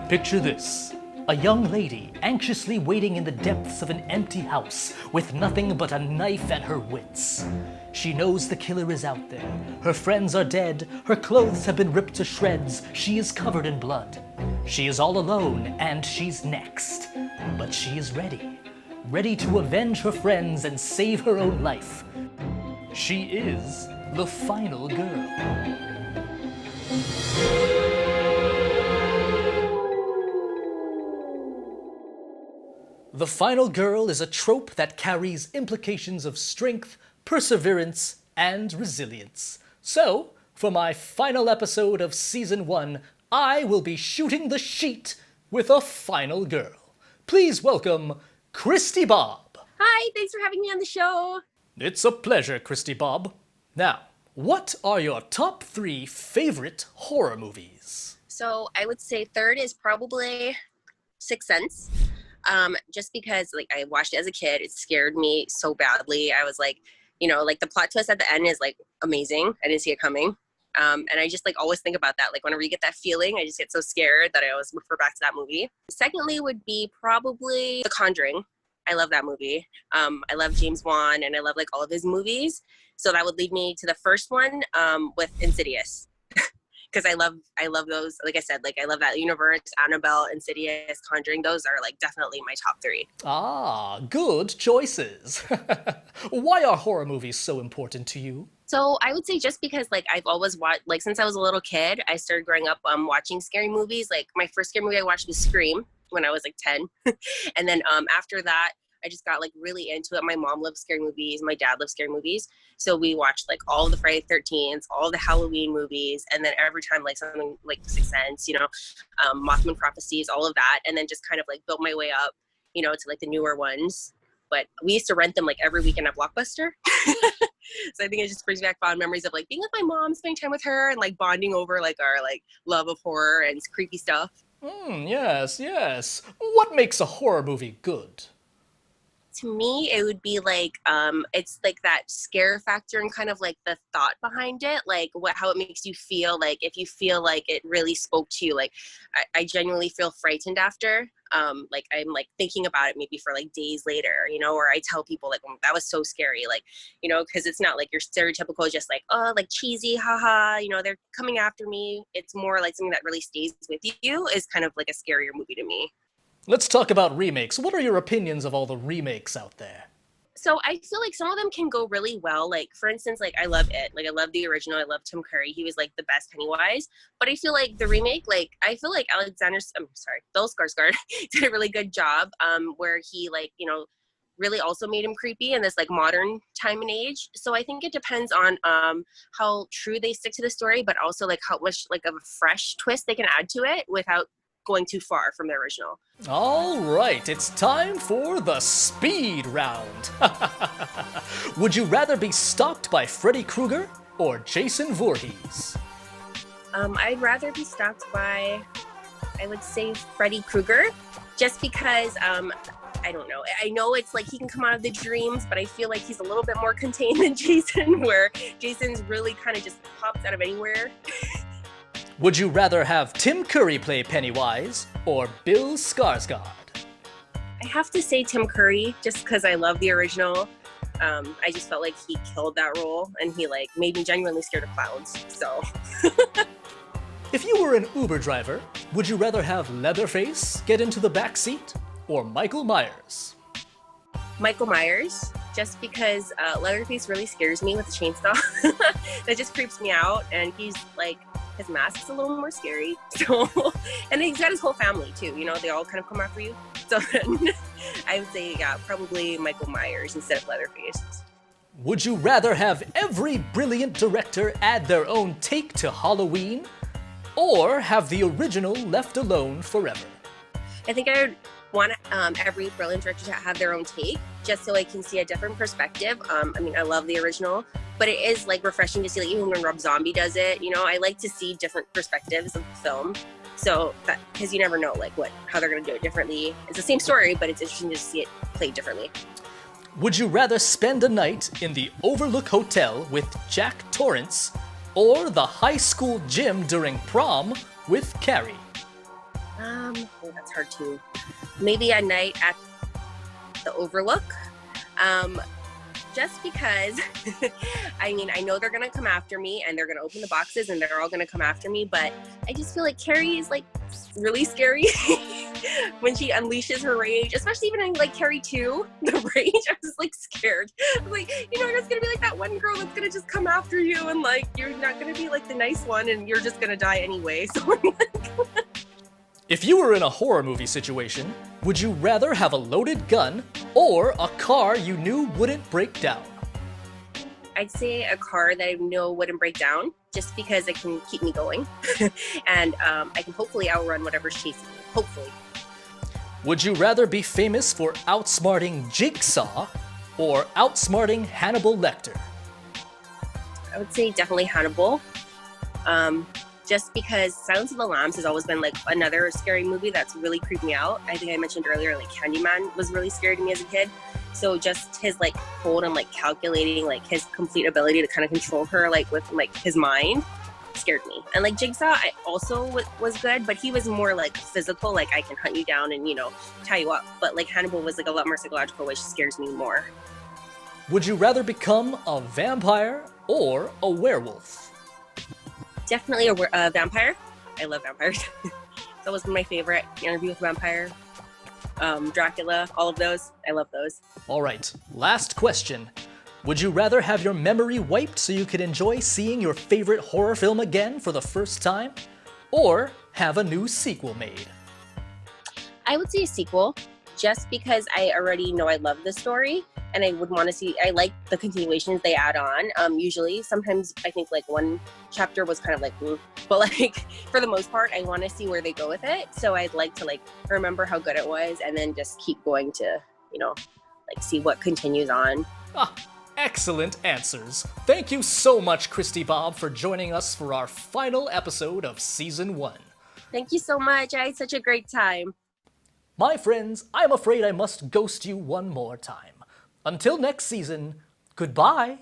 Picture this. A young lady anxiously waiting in the depths of an empty house with nothing but a knife and her wits. She knows the killer is out there. Her friends are dead. Her clothes have been ripped to shreds. She is covered in blood. She is all alone and she's next. But she is ready. Ready to avenge her friends and save her own life. She is the final girl. The final girl is a trope that carries implications of strength, perseverance, and resilience. So, for my final episode of Season 1, I will be shooting the sheet with a final girl. Please welcome Kristie Bob. Hi, thanks for having me on the show. It's a pleasure, Kristie Bob. Now, what are your top 3 favorite horror movies? So I would say third is probably Sixth Sense. Just because I watched it as a kid, it scared me so badly. I was like, the plot twist at the end is amazing. I didn't see it coming. And I just always think about that. Whenever you get that feeling, I just get so scared that I always refer back to that movie. Secondly would be probably The Conjuring. I love that movie. I love James Wan and I love all of his movies. So that would lead me to the first one with Insidious. Because I love those, like I said, I love that universe, Annabelle, Insidious, Conjuring. Those are definitely my top 3. Ah, good choices. Why are horror movies so important to you? So I would say just because I've always watched, since I was a little kid, I started growing up watching scary movies. My first scary movie I watched was Scream when I was 10. And then after that, I just got really into it. My mom loves scary movies. My dad loves scary movies. So we watched all of the Friday the 13th, all the Halloween movies. And then every time something like Sixth Sense, Mothman Prophecies, all of that. And then just kind of built my way up, to the newer ones. But we used to rent them every weekend at Blockbuster. So I think it just brings back fond memories of being with my mom, spending time with her and bonding over our love of horror and creepy stuff. Yes. What makes a horror movie good? To me, it would be it's that scare factor and kind of the thought behind it, how it makes you feel. If you feel it really spoke to you, I genuinely feel frightened after. I'm thinking about it maybe for days later, or I tell people that was so scary, because it's not your stereotypical just cheesy, haha, they're coming after me. It's more something that really stays with you is kind of a scarier movie to me. Let's talk about remakes. What are your opinions of all the remakes out there? So I feel some of them can go really well. For instance, I love it. I love the original. I love Tim Curry. He was the best Pennywise. But I feel the remake, I feel Bill Skarsgard did a really good job where he really also made him creepy in this modern time and age. So I think it depends on how true they stick to the story, but also how much of a fresh twist they can add to it without going too far from the original. All right, it's time for the speed round. Would you rather be stalked by Freddy Krueger or Jason Voorhees? I'd rather be stalked by, I would say, Freddy Krueger, just because, I don't know. I know it's he can come out of the dreams, but I feel he's a little bit more contained than Jason, where Jason's really kind of just pops out of anywhere. Would you rather have Tim Curry play Pennywise or Bill Skarsgard? I have to say Tim Curry, just because I love the original. I just felt he killed that role, and he made me genuinely scared of clowns. So. If you were an Uber driver, would you rather have Leatherface get into the back seat or Michael Myers? Michael Myers, just because Leatherface really scares me with a chainsaw. That just creeps me out, and he's his mask's a little more scary. So, and he's got his whole family too. They all kind of come after you. So I would say, probably Michael Myers instead of Leatherface. Would you rather have every brilliant director add their own take to Halloween, or have the original left alone forever? I think I would want every brilliant director to have their own take, just so I can see a different perspective. I love the original, but it is refreshing to see even when Rob Zombie does it. I like to see different perspectives of the film. So because you never know how they're going to do it differently. It's the same story, but it's interesting to see it played differently. Would you rather spend a night in the Overlook Hotel with Jack Torrance or the high school gym during prom with Carrie? Oh, that's hard too. Maybe a night at the Overlook. Just because, I mean, I know they're going to come after me and they're going to open the boxes and they're all going to come after me, but I just feel like Carrie is like really scary when she unleashes her rage, especially even in like Carrie 2, the rage. I was like scared. I was like, you know, it's going to be like that one girl that's going to just come after you and like, you're not going to be like the nice one and you're just going to die anyway. So I'm like, If you were in a horror movie situation, would you rather have a loaded gun or a car you knew wouldn't break down? I'd say a car that I know wouldn't break down just because it can keep me going. And I can hopefully outrun whatever's chasing me. Hopefully. Would you rather be famous for outsmarting Jigsaw or outsmarting Hanibal Lector? I would say definitely Hannibal. Just because Silence of the Lambs has always been like another scary movie that's really creeped me out. I think I mentioned earlier, like Candyman was really scary to me as a kid. So just his like cold and like calculating, like his complete ability to kind of control her, like with like his mind, scared me. And like Jigsaw, I also was good, but he was more like physical, like I can hunt you down and, you know, tie you up. But like Hannibal was like a lot more psychological, which scares me more. Would you rather become a vampire or a werewolf? Definitely a vampire. I love vampires. That was my favorite. Interview with a Vampire, Dracula, all of those. I love those. All right, last question. Would you rather have your memory wiped so you could enjoy seeing your favorite horror film again for the first time? Or have a new sequel made? I would say a sequel, just because I already know I love the story and I would want to see, I like the continuations they add on. Usually, sometimes I think like one chapter was kind of like, but like for the most part, I want to see where they go with it. So I'd like to like remember how good it was and then just keep going to, you know, like see what continues on. Ah, excellent answers. Thank you so much, Kristie Bob, for joining us for our final episode of Season 1. Thank you so much. I had such a great time. My friends, I'm afraid I must ghost you one more time. Until next season, goodbye.